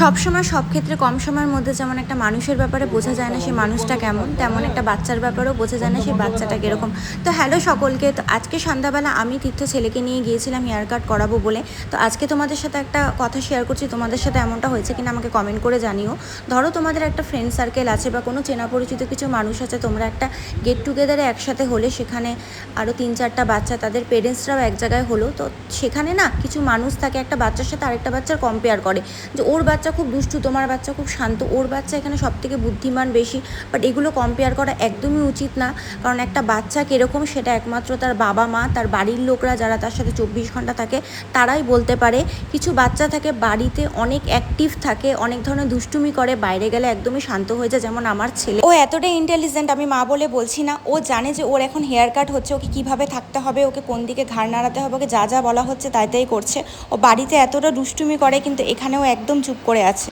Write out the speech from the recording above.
সবসময় সব ক্ষেত্রে কম সময়ের মধ্যে যেমন একটা মানুষের ব্যাপারে বোঝা যায় না সেই মানুষটা কেমন, তেমন একটা বাচ্চার ব্যাপারেও বোঝা যায় না সেই বাচ্চাটা কীরকম। তো হ্যালো সকলকে, তো আজকে সন্ধ্যাবেলা আমি তীর্থ ছেলেকে নিয়ে গিয়েছিলাম হেয়ার কাট করাবো বলে। তো আজকে তোমাদের সাথে একটা কথা শেয়ার করছি, তোমাদের সাথে এমনটা হয়েছে কিনা আমাকে কমেন্ট করে জানিও। ধরো তোমাদের একটা ফ্রেন্ড সার্কেল আছে বা কোনো চেনা পরিচিত কিছু মানুষ আছে, তোমরা একটা গেট টুগেদারে একসাথে হলে সেখানে আরও 3-4টা বাচ্চা, তাদের পেরেন্টসরাও এক জায়গায় হলো। তো সেখানে না কিছু মানুষ থাকে একটা বাচ্চার সাথে আরেকটা বাচ্চার কম্পেয়ার করে, যে ওর বাচ্চা খুব দুষ্টু, তোমার বাচ্চা খুব শান্ত, ওর বাচ্চা এখানে সব থেকে বুদ্ধিমান বেশি। বাট এগুলো কম্পেয়ার করা একদমই উচিত না, কারণ একটা বাচ্চা কীরকম সেটা একমাত্র তার বাবা মা, তার বাড়ির লোকরা যারা তার সাথে 24 ঘন্টা থাকে তারাই বলতে পারে। কিছু বাচ্চা থাকে বাড়িতে অনেক অ্যাক্টিভ থাকে, অনেক ধরনের দুষ্টুমি করে, বাইরে গেলে একদমই শান্ত হয়ে যায়। যেমন আমার ছেলে, ও এতটাই ইন্টেলিজেন্ট, আমি মা বলে বলছি না, ও জানে যে ওর এখন হেয়ার কাট হচ্ছে, ওকে কীভাবে থাকতে হবে, ওকে কোন দিকে ঘাড় নাড়াতে হবে, ওকে যা যা বলা হচ্ছে তাই তাই করছে। ও বাড়িতে এতটা দুষ্টুমি করে, কিন্তু এখানেও একদম চুপ করে আছে।